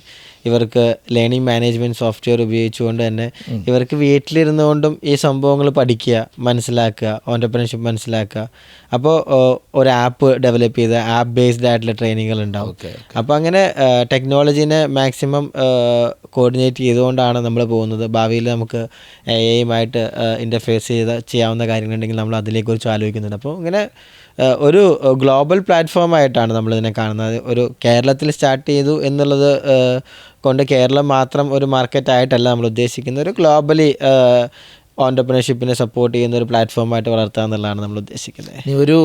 ഇവർക്ക് ലേണിംഗ് മാനേജ്മെൻറ്റ് സോഫ്റ്റ്വെയർ ഉപയോഗിച്ചുകൊണ്ട് തന്നെ ഇവർക്ക് വീട്ടിലിരുന്നുകൊണ്ടും ഈ സംഭവങ്ങൾ പഠിക്കുക, മനസ്സിലാക്കുക, ഓൺടർപ്രണർഷിപ്പ് മനസ്സിലാക്കുക. അപ്പോൾ ഒരു ആപ്പ് ഡെവലപ്പ് ചെയ്ത ആപ്പ് ബേസ്ഡ് ആയിട്ടുള്ള ട്രെയിനിങ്ങുകൾ ഉണ്ടാവും. അപ്പോൾ അങ്ങനെ ടെക്നോളജീനെ മാക്സിമം കോർഡിനേറ്റ് ചെയ്തുകൊണ്ടാണ് നമ്മൾ പോകുന്നത്. ഭാവിയിൽ നമുക്ക് AI-യുമായിട്ട് ഇൻ്റർഫേസ് ചെയ്യാവുന്ന കാര്യങ്ങളുണ്ടെങ്കിൽ നമ്മൾ അതിനെക്കുറിച്ച് ആലോചിക്കുന്നുണ്ട്. അപ്പോൾ ഇങ്ങനെ ഒരു ഗ്ലോബൽ പ്ലാറ്റ്ഫോമായിട്ടാണ് നമ്മളിതിനെ കാണുന്നത്. ഒരു കേരളത്തിൽ സ്റ്റാർട്ട് ചെയ്തു എന്നുള്ളത് കൊണ്ട് കേരളം മാത്രം ഒരു മാർക്കറ്റായിട്ടല്ല നമ്മൾ ഉദ്ദേശിക്കുന്നത്. ഒരു ഗ്ലോബലി ഓൺടർപ്രണർഷിപ്പിനെ സപ്പോർട്ട് ചെയ്യുന്ന ഒരു പ്ലാറ്റ്ഫോമായിട്ട് വളർത്തുക എന്നുള്ളതാണ് നമ്മൾ ഉദ്ദേശിക്കുന്നത്. ഇനി ഒരു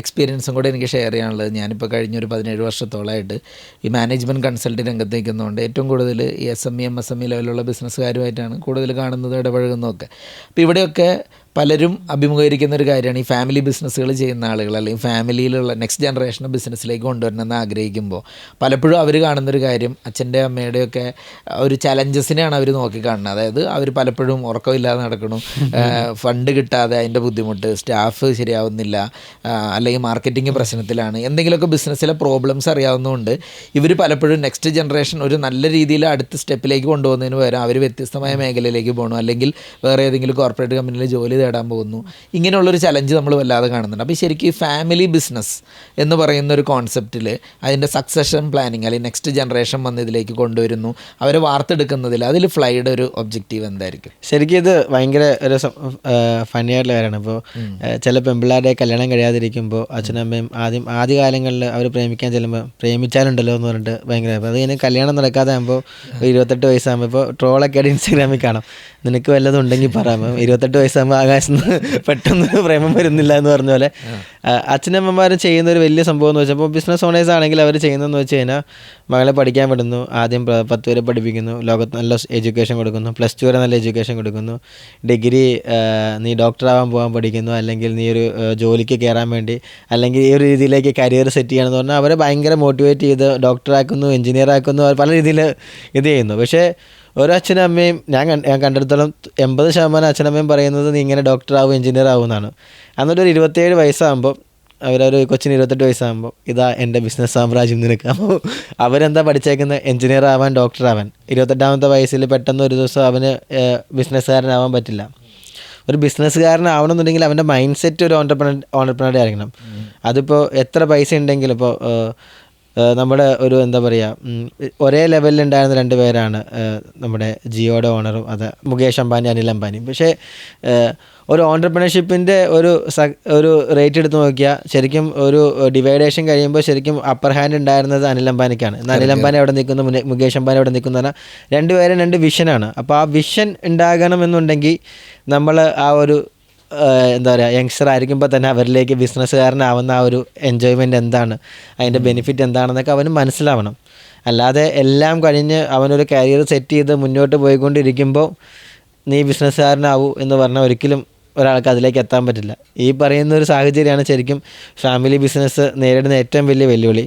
എക്സ്പീരിയൻസും കൂടെ എനിക്ക് ഷെയർ ചെയ്യാനുള്ളത്, ഞാനിപ്പോൾ കഴിഞ്ഞൊരു 17 വർഷത്തോളമായിട്ട് ഈ മാനേജ്മെൻറ്റ് കൺസൾട്ടിങ് രംഗത്ത് നിൽക്കുന്നതുകൊണ്ട് ഏറ്റവും കൂടുതൽ ഈ SME MSME ലെവലുള്ള ബിസിനസ്സുകാരുമായിട്ടാണ് കൂടുതൽ കാണുന്നത്, ഇടപഴകുന്നതൊക്കെ. അപ്പോൾ ഇവിടെയൊക്കെ പലരും അഭിമുഖീകരിക്കുന്ന ഒരു കാര്യമാണ് ഈ ഫാമിലി ബിസിനസ്സുകൾ ചെയ്യുന്ന ആളുകൾ, അല്ലെങ്കിൽ ഫാമിലിയിലുള്ള നെക്സ്റ്റ് ജനറേഷൻ ബിസിനസ്സിലേക്ക് കൊണ്ടുവരണമെന്ന് ആഗ്രഹിക്കുമ്പോൾ പലപ്പോഴും അവർ കാണുന്നൊരു കാര്യം അച്ഛൻ്റെ അമ്മയുടെയൊക്കെ ഒരു ചലഞ്ചസിനെയാണ് അവർ നോക്കിക്കാണുന്നത്. അതായത് അവർ പലപ്പോഴും ഉറക്കമില്ലാതെ നടക്കണം, ഫണ്ട് കിട്ടാതെ അതിൻ്റെ ബുദ്ധിമുട്ട്, സ്റ്റാഫ് ശരിയാവുന്നില്ല, അല്ലെങ്കിൽ മാർക്കറ്റിംഗ് പ്രശ്നത്തിലാണ്, എന്തെങ്കിലുമൊക്കെ ബിസിനസ്സിലെ പ്രോബ്ലംസ് അറിയാവുന്നതുകൊണ്ട് ഇവർ പലപ്പോഴും നെക്സ്റ്റ് ജനറേഷൻ ഒരു നല്ല രീതിയിൽ അടുത്ത സ്റ്റെപ്പിലേക്ക് കൊണ്ടുപോകുന്നതിന് പകരം അവർ വ്യത്യസ്തമായ മേഖലയിലേക്ക് പോകണം, അല്ലെങ്കിൽ വേറെ ഏതെങ്കിലും കോർപ്പറേറ്റ് കമ്പനിയിൽ ജോലി തേടാൻ പോകുന്നു. ഇങ്ങനെയുള്ളൊരു ചലഞ്ച് നമ്മൾ വല്ലാതെ കാണുന്നുണ്ട്. അപ്പോൾ ശരിക്കും ഈ ഫാമിലി ബിസിനസ് എന്ന് പറയുന്ന ഒരു കോൺസെപ്റ്റിൽ അതിൻ്റെ സക്സഷൻ പ്ലാനിങ്, അല്ലെങ്കിൽ നെക്സ്റ്റ് ജനറേഷൻ വന്ന് ഇതിലേക്ക് കൊണ്ടുവരുന്നു, അവരെ വാർത്തെടുക്കുന്നതിൽ അതിൽ ഫ്ലൈയുടെ ഒരു ഒബ്ജക്റ്റീവ് എന്തായിരിക്കും? ശരിക്കും ഇത് ഭയങ്കര ഒരു ഫണ്ണി ആയിട്ടുള്ള കാര്യമാണ്. ഇപ്പോൾ ചില പെൺപിള്ളേരുടെ കല്യാണം കഴിയാതിരിക്കുമ്പോൾ അച്ഛനമ്മയും ആദ്യകാലങ്ങളിൽ അവർ പ്രേമിക്കാൻ ചെല്ലുമ്പോൾ പ്രേമിച്ചാലുണ്ടല്ലോ എന്ന് പറഞ്ഞിട്ട് ഭയങ്കര, അത് കഴിഞ്ഞ് കല്യാണം നടക്കാതെ ആകുമ്പോൾ 28 വയസ്സാകുമ്പോൾ ഇപ്പോൾ ട്രോളൊക്കെ ആയിട്ട് ഇൻസ്റ്റാഗ്രാമിൽ കാണാം, നിനക്ക് വല്ലതും ഉണ്ടെങ്കിൽ പറയാം, 28 വയസ്സാകുമ്പോൾ ആകാശത്ത് പെട്ടെന്ന് പ്രേമം വരുന്നില്ല എന്ന് പറഞ്ഞ പോലെ അച്ഛനമ്മമാരും ചെയ്യുന്ന ഒരു വലിയ സംഭവം എന്ന് വെച്ചാൽ, ഇപ്പോൾ ബിസിനസ് ഓണേഴ്സ് ആണെങ്കിൽ അവർ ചെയ്യുന്നതെന്ന് വെച്ച് കഴിഞ്ഞാൽ മകളെ പഠിക്കാൻ വിടുന്നു, ആദ്യം 10 വരെ പഠിപ്പിക്കുന്നു, ലോകത്ത് നല്ല എഡ്യൂക്കേഷൻ കൊടുക്കുന്നു, +2 വരെ നല്ല എഡ്യൂക്കേഷൻ കൊടുക്കുന്നു, ഡിഗ്രി നീ ഡോക്ടറാവാൻ പോകാൻ പഠിക്കുന്നു, അല്ലെങ്കിൽ നീ ഒരു ജോലിക്ക് കയറാൻ വേണ്ടി, അല്ലെങ്കിൽ ഈ ഒരു രീതിയിലേക്ക് കരിയർ സെറ്റ് ചെയ്യണമെന്ന് പറഞ്ഞാൽ അവരെ ഭയങ്കര മോട്ടിവേറ്റ് ചെയ്ത് ഡോക്ടറാക്കുന്നു, എഞ്ചിനീയർ ആക്കുന്നു, പല രീതിയിൽ ഇത് ചെയ്യുന്നു. പക്ഷേ ഓരോ അച്ഛനും അമ്മയും ഞാൻ കണ്ടെടുത്തോളം 80% അച്ഛനമ്മയും പറയുന്നത് നീ ഇങ്ങനെ ഡോക്ടറാവും, എഞ്ചിനീയർ ആവും എന്നാണ്. എന്നിട്ട് ഒരു 27 വയസ്സാകുമ്പോൾ അവരൊരു കൊച്ചിന് 28 വയസ്സാകുമ്പോൾ ഇതാ എൻ്റെ ബിസിനസ് സാമ്രാജ്യം നിനക്ക്. അപ്പോൾ അവരെന്താ പഠിച്ചേക്കുന്നത്? എഞ്ചിനീയർ ആവാൻ, ഡോക്ടറാവാൻ. 28ാമത്തെ വയസ്സിൽ പെട്ടെന്ന് ഒരു ദിവസം അവന് ബിസിനസ്സുകാരനാവാൻ പറ്റില്ല. ഒരു ബിസിനസ്സുകാരനാവണമെന്നുണ്ടെങ്കിൽ അവൻ്റെ മൈൻഡ് സെറ്റ് ഒരു ഓൺടർപ്രണർ ആയിരിക്കണം. അതിപ്പോൾ എത്ര പൈസ ഉണ്ടെങ്കിലും, ഇപ്പോൾ നമ്മുടെ ഒരു എന്താ പറയുക, ഒരേ ലെവലിലുണ്ടായിരുന്ന 2 പേരാണ് നമ്മുടെ ജിയോയുടെ ഓണറും, അത് മുകേഷ് അംബാനി, അനിൽ അംബാനി. പക്ഷേ ഒരു ഓൺടർപ്രണർഷിപ്പിൻ്റെ ഒരു റേറ്റ് എടുത്ത് നോക്കിയാൽ ശരിക്കും ഒരു ഡിവൈഡേഷൻ കഴിയുമ്പോൾ ശരിക്കും അപ്പർ ഹാൻഡ് ഉണ്ടായിരുന്നത് അനിൽ അംബാനിക്കാണ്. അനിൽ അംബാനി അവിടെ നിൽക്കുന്നു, മുകേഷ് അംബാനി അവിടെ നിൽക്കുന്നു പറഞ്ഞാൽ 2 പേരും 2 വിഷനാണ്. അപ്പോൾ ആ വിഷൻ ഉണ്ടാകണമെന്നുണ്ടെങ്കിൽ നമ്മൾ ആ ഒരു എന്താ പറയുക, യങ്സ്റ്റർ ആയിരിക്കുമ്പോൾ തന്നെ അവരിലേക്ക് ബിസിനസ്സുകാരനാവുന്ന ആ ഒരു എൻജോയ്മെൻറ്റ് എന്താണ്, അതിൻ്റെ ബെനിഫിറ്റ് എന്താണെന്നൊക്കെ അവന് മനസ്സിലാവണം. അല്ലാതെ എല്ലാം കഴിഞ്ഞ് അവനൊരു കരിയർ സെറ്റ് ചെയ്ത് മുന്നോട്ട് പോയിക്കൊണ്ടിരിക്കുമ്പോൾ നീ ബിസിനസ്സുകാരനാവൂ എന്ന് പറഞ്ഞാൽ ഒരിക്കലും ഒരാൾക്ക് അതിലേക്ക് എത്താൻ പറ്റില്ല. ഈ പറയുന്ന ഒരു സാഹചര്യമാണ് ശരിക്കും ഫാമിലി ബിസിനസ് നേരിടുന്ന ഏറ്റവും വലിയ വെല്ലുവിളി.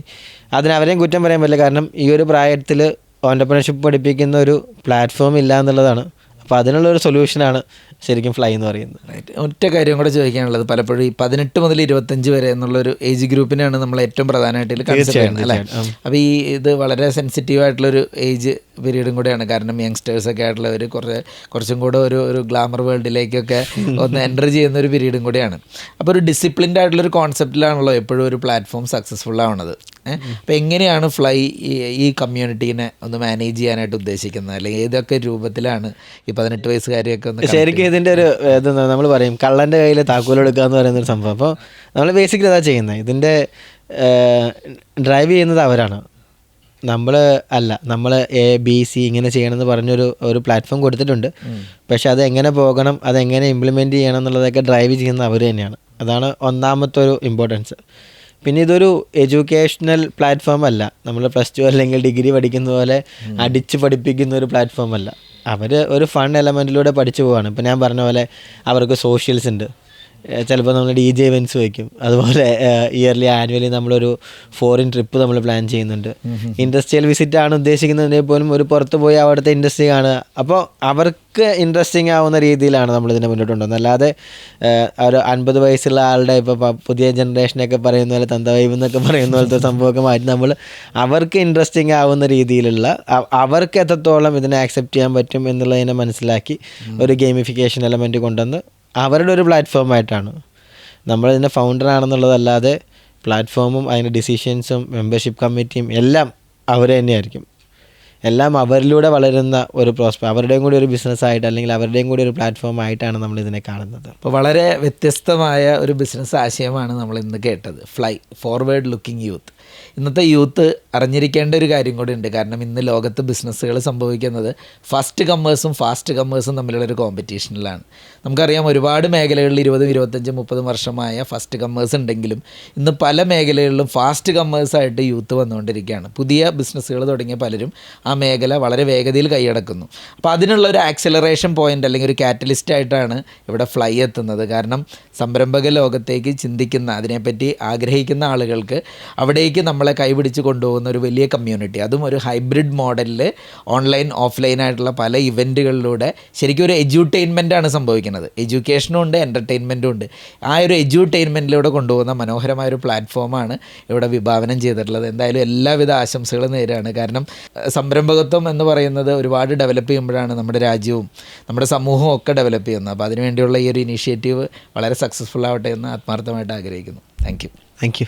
അതിനവരെയും കുറ്റം പറയാൻ പറ്റില്ല, കാരണം ഈ ഒരു പ്രായത്തിൽ ഓൺടർപ്രണർഷിപ്പ് പഠിപ്പിക്കുന്ന ഒരു പ്ലാറ്റ്ഫോം ഇല്ല എന്നുള്ളതാണ്. അപ്പോൾ അതിനുള്ളൊരു സൊല്യൂഷനാണ് ശരിക്കും ഫ്ലൈ എന്ന് പറയുന്നത്. ഒറ്റ കാര്യം കൂടെ ചോദിക്കാനുള്ളത്, പലപ്പോഴും ഈ 18 മുതൽ 25 വരെ എന്നുള്ളൊരു ഏജ് ഗ്രൂപ്പിനെയാണ് നമ്മൾ ഏറ്റവും പ്രധാനമായിട്ട് കൺസിഡർ ചെയ്യുന്നത്, അല്ലേ? അപ്പോൾ ഈ ഇത് വളരെ സെൻസിറ്റീവ് ആയിട്ടുള്ളൊരു ഏജ് പീരീഡും കൂടെയാണ്. കാരണം യങ്സ്റ്റേഴ്സൊക്കെ ആയിട്ടുള്ളവർ കുറച്ചും കൂടെ ഒരു ഗ്ലാമർ വേൾഡിലേക്കൊക്കെ ഒന്ന് എൻ്റർ ചെയ്യുന്ന ഒരു പീരീഡും കൂടെയാണ്. അപ്പോൾ ഒരു ഡിസിപ്ലിൻഡ് ആയിട്ടുള്ളൊരു കോൺസെപ്റ്റിലാണല്ലോ എപ്പോഴും ഒരു പ്ലാറ്റ്ഫോം സക്സസ്ഫുൾ ആവുന്നത്. അപ്പോൾ എങ്ങനെയാണ് ഫ്ലൈ ഈ കമ്മ്യൂണിറ്റീനെ ഒന്ന് മാനേജ് ചെയ്യാനായിട്ട് ഉദ്ദേശിക്കുന്നത്, അല്ലെങ്കിൽ ഏതൊക്കെ രൂപത്തിലാണ് ഈ 18 വയസ്സുകാരെയൊക്കെ ഒന്ന്? ശരിക്കും ഇതിൻ്റെ ഒരു ഇത് നമ്മൾ പറയും കള്ളൻ്റെ കയ്യിൽ താക്കോലെടുക്കുക എന്ന് പറയുന്നൊരു സംഭവം. അപ്പോൾ നമ്മൾ ബേസിക്കലി അതാ ചെയ്യുന്നത്. ഇതിൻ്റെ ഡ്രൈവ് ചെയ്യുന്നത് അവരാണ്, നമ്മൾ അല്ല. നമ്മൾ ABC ഇങ്ങനെ ചെയ്യണമെന്ന് പറഞ്ഞൊരു പ്ലാറ്റ്ഫോം കൊടുത്തിട്ടുണ്ട്. പക്ഷെ അത് എങ്ങനെ പോകണം, അതെങ്ങനെ ഇംപ്ലിമെൻറ്റ് ചെയ്യണം എന്നുള്ളതൊക്കെ ഡ്രൈവ് ചെയ്യുന്ന അവർ തന്നെയാണ്. അതാണ് ഒന്നാമത്തെ ഒരു ഇമ്പോർട്ടൻസ്. പിന്നെ ഇതൊരു എഡ്യൂക്കേഷണൽ പ്ലാറ്റ്ഫോം അല്ല, നമ്മൾ +2 അല്ലെങ്കിൽ ഡിഗ്രി പഠിക്കുന്ന പോലെ അടിച്ച് പഠിപ്പിക്കുന്ന ഒരു പ്ലാറ്റ്ഫോം അല്ല. അവർ ഒരു ഫൺ എലമെൻറ്റിലൂടെ പഠിച്ചു പോവാണ്. ഇപ്പോൾ ഞാൻ പറഞ്ഞ പോലെ അവർക്ക് സോഷ്യൽസ് ഉണ്ട്, ചിലപ്പോൾ നമ്മൾ DJ ഇവൻറ്റ്സ് വയ്ക്കും, അതുപോലെ ഇയർലി ആനുവലി നമ്മളൊരു ഫോറിൻ ട്രിപ്പ് നമ്മൾ പ്ലാൻ ചെയ്യുന്നുണ്ട്. ഇൻഡസ്ട്രിയൽ വിസിറ്റ് ആണ് ഉദ്ദേശിക്കുന്നതിൽ പോലും ഒരു പുറത്ത് പോയി അവിടുത്തെ ഇൻഡസ്ട്രി കാണുക. അപ്പോൾ അവർക്ക് ഇൻട്രസ്റ്റിംഗ് ആവുന്ന രീതിയിലാണ് നമ്മളിതിനെ മുന്നോട്ട് കൊണ്ടുവന്നത്. അല്ലാതെ ഒരു 50 വയസ്സുള്ള ആളുടെ ഇപ്പോൾ പുതിയ ജനറേഷനൊക്കെ പറയുന്ന പോലെ തന്ത വൈബ് എന്നൊക്കെ പറയുന്ന പോലത്തെ സംഭവമൊക്കെ മാറ്റി നമ്മൾ അവർക്ക് ഇൻട്രസ്റ്റിംഗ് ആവുന്ന രീതിയിലുള്ള, അവർക്ക് എത്രത്തോളം ഇതിനെ ആക്സെപ്റ്റ് ചെയ്യാൻ പറ്റും എന്നുള്ളതിനെ മനസ്സിലാക്കി ഒരു ഗെയിമിഫിക്കേഷൻ എലമെൻറ്റ് കൊണ്ടുവന്ന് അവരുടെ ഒരു പ്ലാറ്റ്ഫോമായിട്ടാണ്. നമ്മളിതിൻ്റെ ഫൗണ്ടറാണെന്നുള്ളതല്ലാതെ പ്ലാറ്റ്ഫോമും അതിൻ്റെ ഡിസിഷൻസും മെമ്പർഷിപ്പ് കമ്മിറ്റിയും എല്ലാം അവർ തന്നെയായിരിക്കും. എല്ലാം അവരിലൂടെ വളരുന്ന ഒരു അവരുടെയും കൂടി ഒരു ബിസിനസ്സായിട്ട്, അല്ലെങ്കിൽ അവരുടെയും കൂടി ഒരു പ്ലാറ്റ്ഫോം ആയിട്ടാണ് നമ്മളിതിനെ കാണുന്നത്. അപ്പോൾ വളരെ വ്യത്യസ്തമായ ഒരു ബിസിനസ് ആശയമാണ് നമ്മൾ ഇന്ന് കേട്ടത്. Fly forward looking youth. ഇന്നത്തെ യൂത്ത് അറിഞ്ഞിരിക്കേണ്ട ഒരു കാര്യം കൂടി ഉണ്ട്. കാരണം ഇന്ന് ലോകത്ത് ബിസിനസ്സുകൾ സംഭവിക്കുന്നത് ഫാസ്റ്റ് കമ്മേഴ്സും തമ്മിലുള്ളൊരു കോമ്പറ്റീഷനിലാണ്. നമുക്കറിയാം ഒരുപാട് മേഖലകളിൽ 20, 25, 30 വർഷമായ ഫസ്റ്റ് കമ്മേഴ്സ് ഉണ്ടെങ്കിലും ഇന്ന് പല മേഖലകളിലും ഫാസ്റ്റ് കമ്മേഴ്സായിട്ട് യൂത്ത് വന്നുകൊണ്ടിരിക്കുകയാണ്. പുതിയ ബിസിനസ്സുകൾ തുടങ്ങിയ പലരും ആ മേഖല വളരെ വേഗതയിൽ കൈയടക്കുന്നു. അപ്പോൾ അതിനുള്ള ഒരു ആക്സിലറേഷൻ പോയിൻ്റ് അല്ലെങ്കിൽ ഒരു കാറ്റലിസ്റ്റ് ആയിട്ടാണ് ഇവിടെ ഫ്ലൈ എത്തുന്നത്. കാരണം സംരംഭക ലോകത്തേക്ക് ചിന്തിക്കുന്ന, അതിനെപ്പറ്റി ആഗ്രഹിക്കുന്ന ആളുകൾക്ക് അവിടേക്ക് നമ്മളെ കൈപിടിച്ച് കൊണ്ടുപോകുന്ന ഒരു വലിയ കമ്മ്യൂണിറ്റി, അതും ഒരു ഹൈബ്രിഡ് മോഡലിൽ ഓൺലൈൻ ഓഫ്ലൈൻ ആയിട്ടുള്ള പല ഇവൻറ്റുകളിലൂടെ ശരിക്കും ഒരു എഡ്യൂട്ടൈൻമെൻറ്റാണ് സംഭവിക്കുന്നത്. എഡ്യൂക്കേഷനും ഉണ്ട്, എൻ്റർടൈൻമെൻറ്റും ഉണ്ട്. ആ ഒരു എഡ്യൂട്ടൈൻമെൻറ്റിലൂടെ കൊണ്ടുപോകുന്ന മനോഹരമായൊരു പ്ലാറ്റ്ഫോമാണ് ഇവിടെ വിഭാവനം ചെയ്തിട്ടുള്ളത്. എന്തായാലും എല്ലാവിധ ആശംസകളും നേരാണ്. കാരണം സംരംഭകത്വം എന്ന് പറയുന്നത് ഒരുപാട് ഡെവലപ്പ് ചെയ്യുമ്പോഴാണ് നമ്മുടെ രാജ്യവും നമ്മുടെ സമൂഹവും ഒക്കെ ഡെവലപ്പ് ചെയ്യുന്നത്. അപ്പോൾ അതിനുവേണ്ടിയുള്ള ഈ ഒരു ഇനീഷ്യേറ്റീവ് വളരെ സക്സസ്ഫുൾ ആവട്ടെ എന്ന് ആത്മാർത്ഥമായിട്ട് ആഗ്രഹിക്കുന്നു. Thank you.